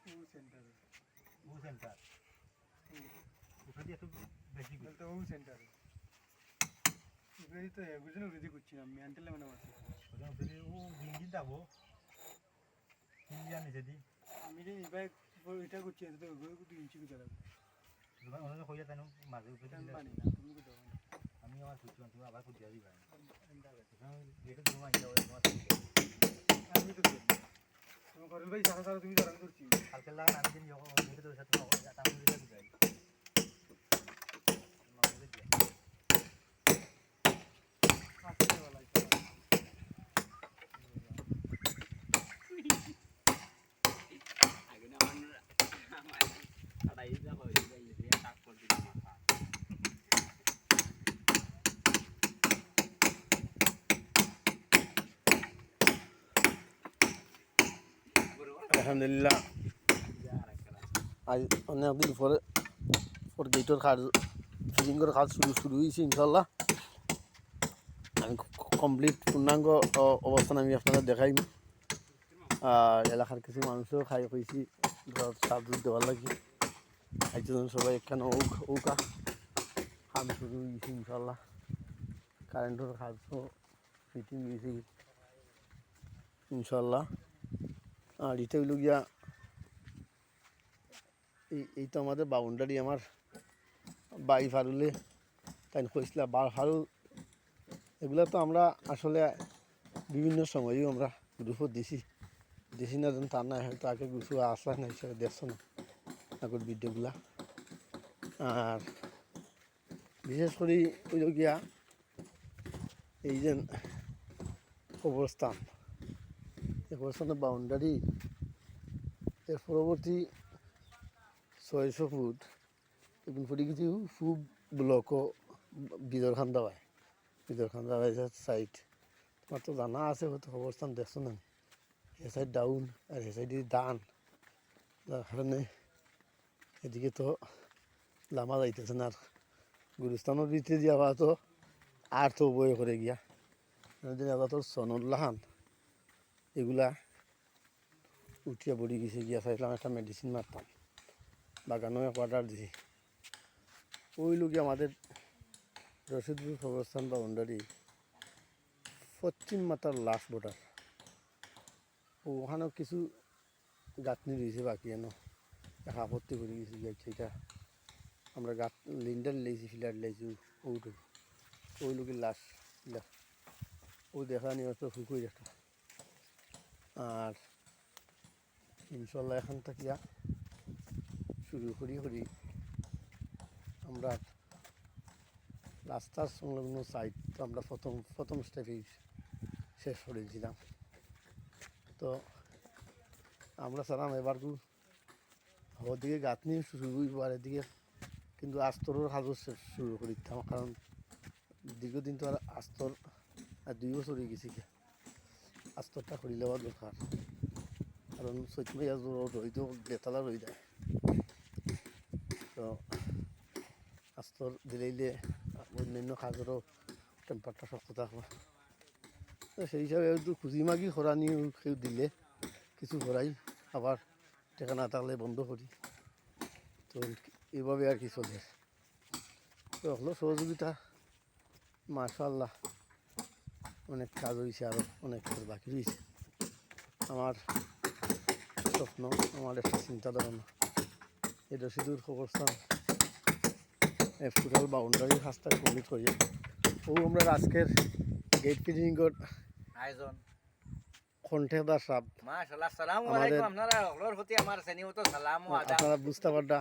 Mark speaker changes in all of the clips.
Speaker 1: ও centre ওখানে একটু বেশি
Speaker 2: বলতে ও সেন্টার উগেই তো বুঝিনা উগেই করছিলাম মেন্টাল মানে আছে
Speaker 1: ওখানে ও বিঙ্গি যাবো কি জানি যদি
Speaker 2: আমি যে ভাই এটা করছি তো উগেই 2 ইঞ্চি করে লাগবে
Speaker 1: তোমার ওখানে কইয়া তাই মাঝে উপরে
Speaker 2: আমি পানি না তুমি কো দাও
Speaker 1: আমি আমার খুঁজছি তুমি আবার খুঁজে দিবা এটা তোমার ইচ্ছা হয় তোমার
Speaker 2: আমি তো তুমি করেন ভাই সারা সারা তুমি দাঁড়ান করছি
Speaker 1: কালকে লাগান আমি দিন যখন দেখে তোর সাথে আমি দিতে দিই
Speaker 2: আসতে वाला
Speaker 3: আগে না আমার আড়াই যা হই যাই দিয়ে কাজ করতে মাথা
Speaker 4: আলহামদুলিল্লাহ আজ অনেকদিন পরে গেটের কাজ ফিটিংয়ের কাজ শুরু হয়েছে ইনশাল্লাহ আমি কমপ্লিট পূর্ণাঙ্গ অবস্থান আমি আপনাদের দেখাইম আর এলাকার কিছু মানুষও খাই হয়েছি সার দুধ দেওয়ার লাগে একজন সবাই এখানে ওকা কাম শুরু হয়েছে ইনশাল্লাহ কারেন্টের কাজও ফিটিং হয়েছে ইনশাল্লাহ আর এটা হইল গিয়া এই তো আমাদের বাউন্ডারি আমার বাই ফারুলে তাই কইসলা বার ফারুল এগুলো তো আমরা আসলে বিভিন্ন সময়ও আমরা গ্রুপও দিছি না যেন তার না হয়তো আগে গ্রুপে আসলা না হিসাবে দেখছো না আগের ভিডিওগুলা আর বিশেষ করে হইল গিয়া এই যে কবরস্থানের বাউন্ডারি এর পরবর্তী 600 ফুট এখন ফুটে কিছু ফুব ব্লকও বিদরখান্দা হয় সাইড তোমার তো জানা আছে হয়তো অবস্থান দেখছো না এ সাইড ডাউন আর এ সাইডে দান যার কারণে এদিকে তো লামা যাইতেছে না আর গুরুস্থানের ভিতরে যাওয়া তো আর তো বয়ে করে গিয়া এবার তোর সনুল্লাহান এগুলা উঠিয়া পড়ি গেছে গিয়া চাইলাম একটা মেডিসিন মারতাম বাগানও এক অর্ডার দিছি ওই লোক আমাদের রশিদপুর কবরস্থান বাউন্ডারি পশ্চিম মাতার লাস্ট বর্ডার ওখানেও কিছু গাঁথনি রয়েছে বাকি এনো এক আপত্তি করে গেছি সেইটা আমরা লিন্ডার লেছি ফিলার লেছি ওই লোকের লাশ ও দেখা নিয়ে তো ফুকুই একটা আর ইনশাল্লাহ এখান থেকে শুরু করি আমরা রাস্তার সংলগ্ন সাইড তো আমরা প্রথম স্টেপেই শেষ করেছিলাম তো আমরা সালাম এবার ওদিকে গাঁথনি শুরু হইবার এদিকে কিন্তু আস্তরের কাজও শুরু করি দিতাম কারণ দীর্ঘদিন তো আর আস্তর আর 2 বছর হয়ে গেছি আস্তরটা করি নেওয়া দরকার কারণ চৈতমাইয়া রইতেও বেতালা রই যায় তো আস্তর দিলে অন্যান্য কাজেরও টেম্পারটা শক্ত থাকবে তো সেই হিসাবে একটু খুঁজি মাগি খরা নিয়ে কেউ দিলে কিছু খরাই আবার টাকা না থাকলে বন্ধ করি তো এইভাবে আর কি চলে তো হলো সহযোগিতা মাশাআল্লাহ অনেক কাজ হয়েছে আরও অনেক কাজ বাকি রয়েছে আমার স্বপ্ন আমার একটা চিন্তা ধারণা এই রশিদুর কবরস্থান টোটাল বাউন্ডারি কাজটা কমপ্লিট করি ও আমরা আজকের গেট ফিটিংয়ের
Speaker 3: আয়োজন
Speaker 4: কন্ট্রাক্টর সাহেব
Speaker 3: মাশাআল্লাহ আসসালামু আলাইকুম আপনারা হলোর প্রতি আমার স্নেহত সালাম ও আদাব
Speaker 4: আপনারা বুঝতে পারটা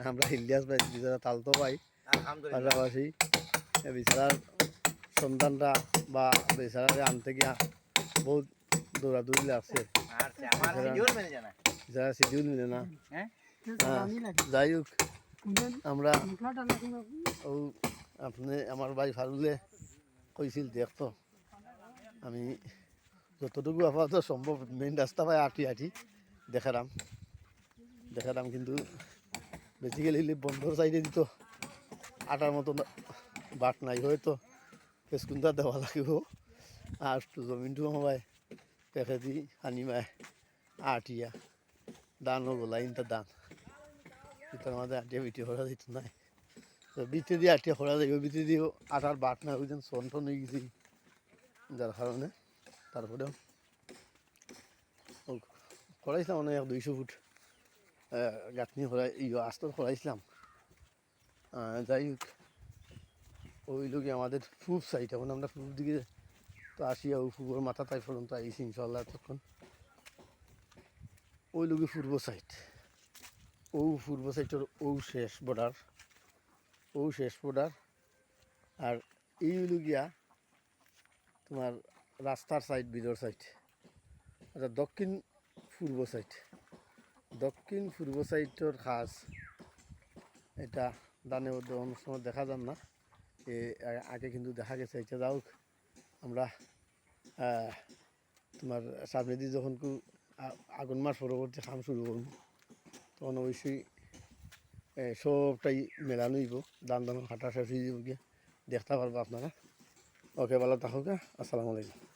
Speaker 4: আমরা ইলিয়াস ভাই বিচারা তালতো ভাই
Speaker 3: আলহামদুলিল্লাহ
Speaker 4: পাশাপাশি বিচারার সন্তানরা বা বিচারারে আনতে গিয়া বহুত দৌড়াদৌড়ি লাগছে
Speaker 3: আর আমার শিডিউল মেনে জানা
Speaker 4: যারা শিডিউল মিলে না
Speaker 3: হ্যাঁ
Speaker 4: যাই হোক আমরা ও আপনি আমার ভাই ফারুলে কইছিল দেখতো আমি যতটুকু আপাতত সম্ভব মেইন রাস্তা পাই আটি দেখালাম কিন্তু বেসিক্যালি বন্ধর সাইডে দিত আটার মতো বাট নাই হয়তো পেসকুন্দা দেওয়া লাগিব আর জমিনটো আমায় পেখে দি আনি মায় আটিয়া দানও গোলা ইনটা দান ভিতর মাঝে আটিয়া বিটি হরা দিত নাই তো বিতে দিয়ে আটিয়া হরা যাইব বিতে দিয়েও আটার বাট না ওই দিন সন টন হয়ে গেছি যার কারণে তারপরেও খরাইছিলাম অনেক 200 ফুট গাঁথনি খরাই আস্তর খরাইছিলাম যাই হোক ওই লোকে আমাদের পূব সাইড এখন আমরা পূব দিকে তো আসিয়া ও পূবর মাথা তাই পর্যন্ত আইসি ইনশাল্লাহ তখন ওই লোকে পূর্ব সাইড ও পূর্ব সাইডের ও শেষ বর্ডার আর এই হইল গিয়া তোমার রাস্তার সাইড বিদর সাইড আচ্ছা দক্ষিণ পূর্ব সাইডের খাস এটা দানে অনেক সময় দেখা যান না আগে কিন্তু দেখা গেছে এটা যাও আমরা তোমার সামনে দিয়ে যখন আগুন মাস পরবর্তী কাম শুরু করব তখন অবশ্যই সবটাই মেলানো হইব দান হাঁটা শেষ হয়ে যাব গিয়ে দেখতে পারবো আপনারা ওকে ভালো থাকুক আসসালামু আলাইকুম